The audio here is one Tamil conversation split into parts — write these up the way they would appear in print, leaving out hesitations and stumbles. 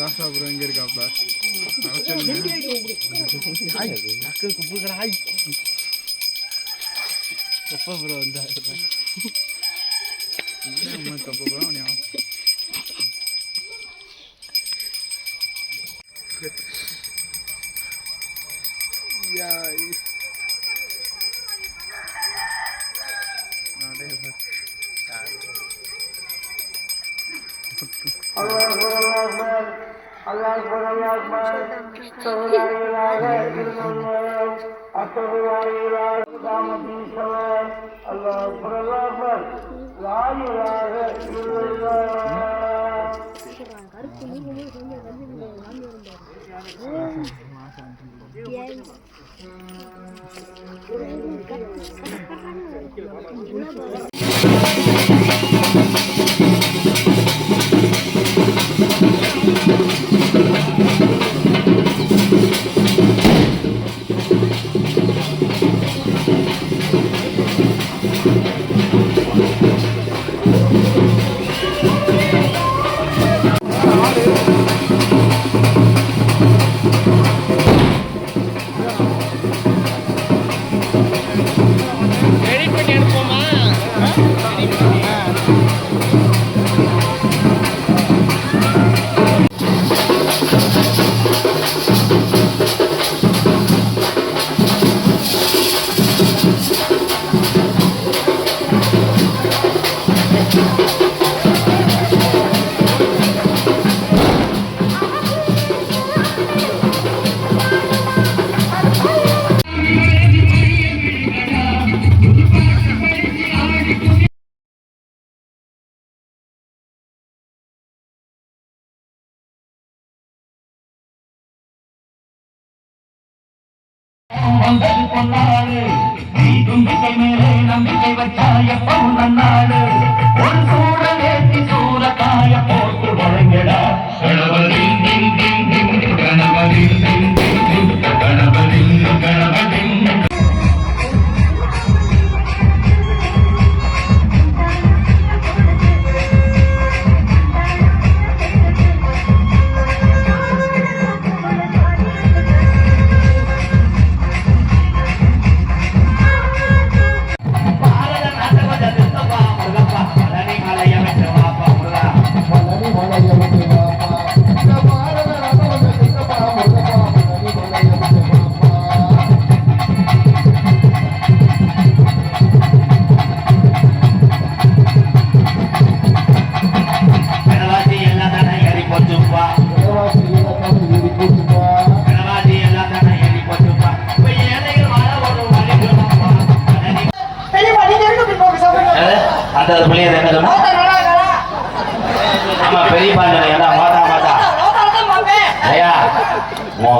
ப்ரோ எங்க இருக்காப்ல ப்ரோ வந்தா தப்பு ப்ரோ பொன்னாடு நீ தும்பிக்கை மேலே நம்பிக்கை வச்சா எப்பவும் நன்னாடு ஒரு சூழல் ஏற்றி சூறக்காய போட்டு வழங்கடா கணபதி கணபதி கணபதி கணபதி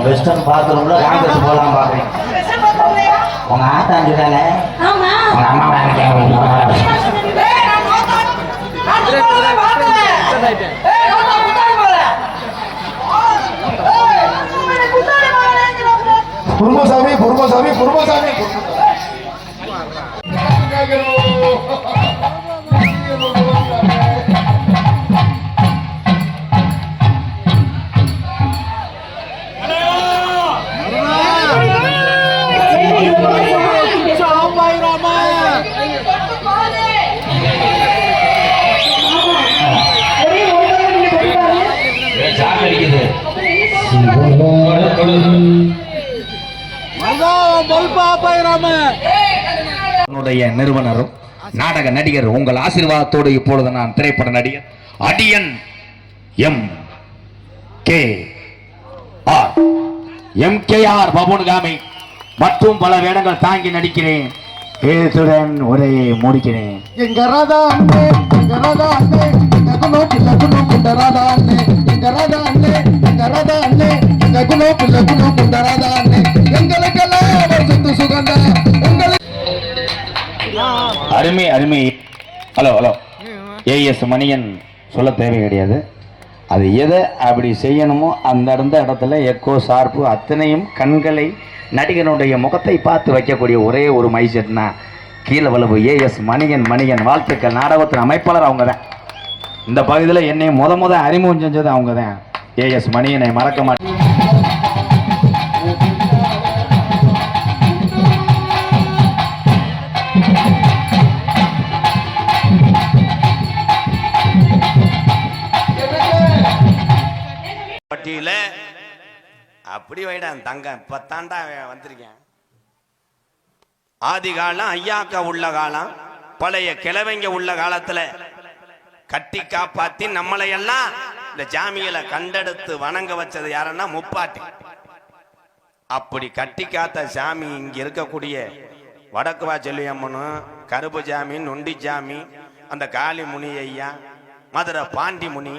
வெஸ்டர்ன் பாத்ரூம்ல காங்கிரஸ் போலாம் பாக்குறேன் உங்க ஆத்தாஞ்சு தானே உங்க அம்மா குருமசாமி குருமசாமி குருமசாமி நிறுவனரும் நாடக நடிகர் உங்கள் ஆசீர்வாதத்தோடு இப்பொழுது நான் திரைப்பட நடிகர் அடியன் எம்.கே.ஆர். பபுன்காமி மற்றும் பல வேடங்கள் தாங்கி நடிக்கிறேன். உரையை முடிக்கிறேன். குலோ பிள்ளை குலோ குண்ட ராதா அண்ணே எங்க ராதா அண்ணே எங்க ராதா அண்ணே எங்க குலோ பிள்ளை குலோ குண்ட ராதா அண்ணே எங்களுக்கெல்லாம் அவர் சொத்து சுகந்தா உங்களுக்கு அருமை அருமை. ஹலோ ஹலோ ஏஎஸ் மணியன் சொல்ல தேவை கிடையாது. அது எதை அப்படி செய்யணுமோ அந்த இடத்துல எக்கோ ஷார்ப்பு அத்தனையும் கண்களை நடிகனுடைய முகத்தை பார்த்து வைக்கக்கூடிய ஒரே ஒரு மைசெட்னா கீழே வளவு ஏஎஸ் மணியன் வாழ்த்துக்கள். நாடகத்தின் அமைப்பாளர் அவங்க தான். இந்த பகுதியில் என்னை முத அறிமுகம் செஞ்சது அவங்க தான். ஏஎஸ் மணியனை மறக்க மாட்டேன். பட்டியல அப்படி வைடான் தங்க இப்பத்தாண்டா வந்திருக்கேன். ஆதி காலம் ஐயாக்கா உள்ள காலம் பழைய கிழவங்க உள்ள காலத்துல கட்டி காப்பாத்தி நம்மளை எல்லாம் இந்த ஜாமியில கண்டெடுத்து வணங்க வச்சது யாருன்னா முப்பாட்டி. அப்படி கட்டி காத்த சாமி இங்க இருக்கக்கூடிய வடக்குவா செல்வியம்மனும் கருப்பு ஜாமி நொண்டி ஜாமி அந்த காளி முனி ஐயா மதுரை பாண்டி முனி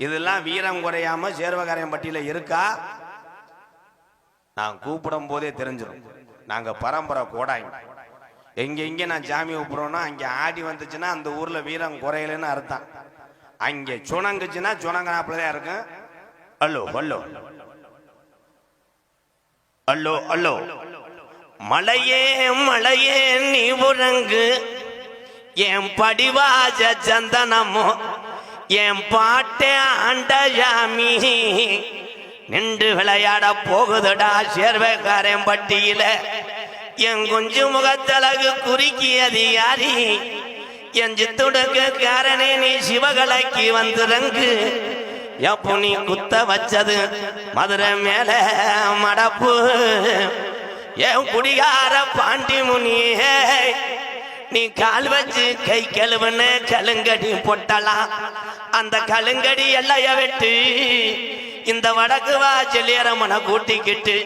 இதெல்லாம் வீரம் குறையாம சேர்வகாரியம்பட்டியில இருக்கா. நான் கூப்பிடும் போதே தெரிஞ்சிடும். நாங்க பரம்பரை கோடாய். எங்க நான் ஜாமி கூப்பிடுறோம்னா அங்க ஆடி வந்துச்சுன்னா அந்த ஊர்ல வீரம் குறையலன்னு அர்த்தம். அங்க சுணங்குச்சுன்னா சுணங்கனாப்பிலதான் இருக்கும். அல்லோ அல்லோ அல்லோ அல்லோ மலையே மலையே நீ உறங்கு என் படிவாஜ சந்தனமோ என் பாட்டே ஆண்டஜாமி நின்று விளையாட போகுதுடா சேர்வைக்காரன் பட்டியில என் குஞ்சு முகத்தழகு குறுக்கியது யாரி என் சித்துடுக்கு காரனே நீ சிவகலைக்கு வந்துறங்கு எப்போ நீ குத்த வச்சது மதுரை மேல மடப்பு என் குடிகார பாண்டி முனியே நீ கால் வச்சு கை கழுவுன்னு கலுங்கடி போட்டலாம். அந்த கலுங்கடி எல்லைய வெட்டு இந்த வடக்கு வா செல்லியரமனை கூட்டிக்கிட்டு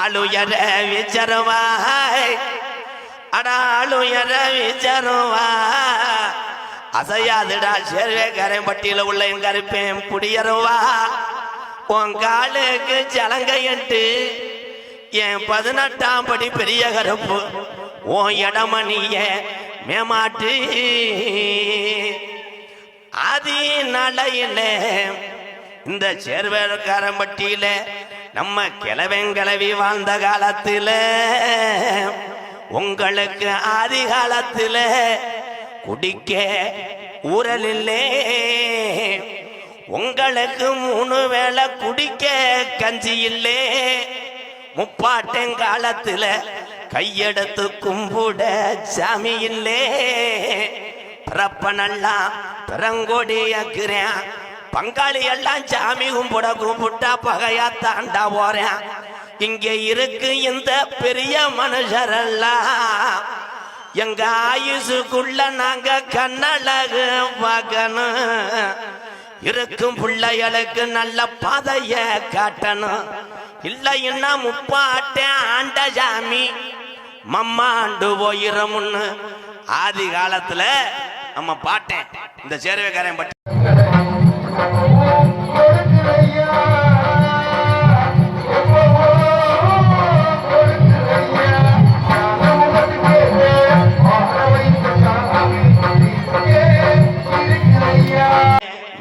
ஆளுயர விச்சருவாய் அடாளுயர விச்சருவா அசையாதுடா சேர்வேக்காரன் பட்டியல உள்ள எங்க இருப்பேன் புடியருவா உன் காலுக்கு சலங்கையட்டு என் 18ஆம் படி பெரிய கருப்பு ஓ இடமணிய மேமாட்டு ஆதி நடையில இந்த சேர்வேக்காரம்பட்டியில நம்ம கிழவெங்கிழவி வாழ்ந்த காலத்துல உங்களுக்கு ஆதி காலத்துல குடிக்க ஊரலில்லே உங்களுக்கு 3 வேளை குடிக்க கஞ்சி இல்லே முப்பாட்டங்காலத்துல கையெடுத்து கும்பிட சாமி இல்லே பிறப்பனெல்லாம் பிறங்கொடியாக்குறேன் பங்காளி எல்லாம் சாமி கும்பிட கும்பிட்டா பகையா தாண்டா போறேன். இங்க இருக்கு இந்த பெரிய மனுஷரெல்லாம் எங்க ஆயுசுக்குள்ள நாங்க கண்ணழகு பார்க்கணும். இருக்கும் பிள்ளைகளுக்கு நல்ல பாதைய காட்டணும். இல்லைன்னா முப்பாட்டேன் ஆண்ட சாமி மம்மாண்டு போயிரமுன்னு ஆதி காலத்துல நம்ம பாட்டேன் இந்த சேர்வைக்காரன் பட்டி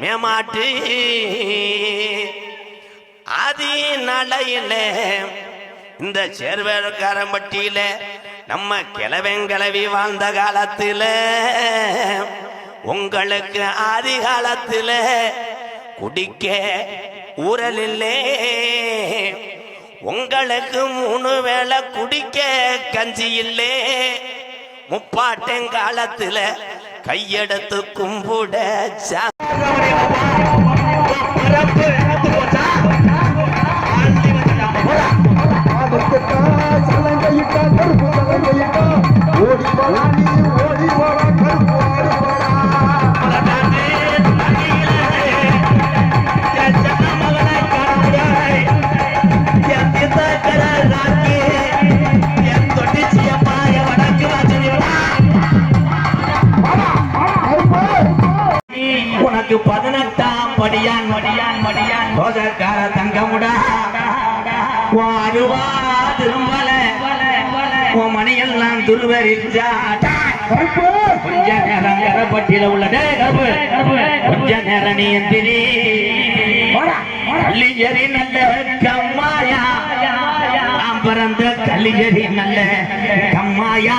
மேமாட்டு ஆதி நடையில இந்த சேர்வேக்காரம்பட்டியில நம்ம கிழவெங்கிழவி வாழ்ந்த காலத்துல உங்களுக்கு ஆதி காலத்துல குடிக்க ஊரலில்லே உங்களுக்கு 3 வேளை குடிக்க கஞ்சி இல்லே முப்பாட்டங்காலத்துல கையெடுத்து கும்பிட உனக்கு உனக்கு 18ஆம் படியான் சோதக்கார தங்கமுடா வாருவா திருமல உன் மணியெல்லாம் துருவரிச்சா கொஞ்ச நேரம் கரப்பட்டியில உள்ளதே கொஞ்ச நேரம் நீ எந்திரி கல்லியரி நல்ல கம்மாயா நாம் பிறந்த கல்லியரி நல்ல கம்மாயா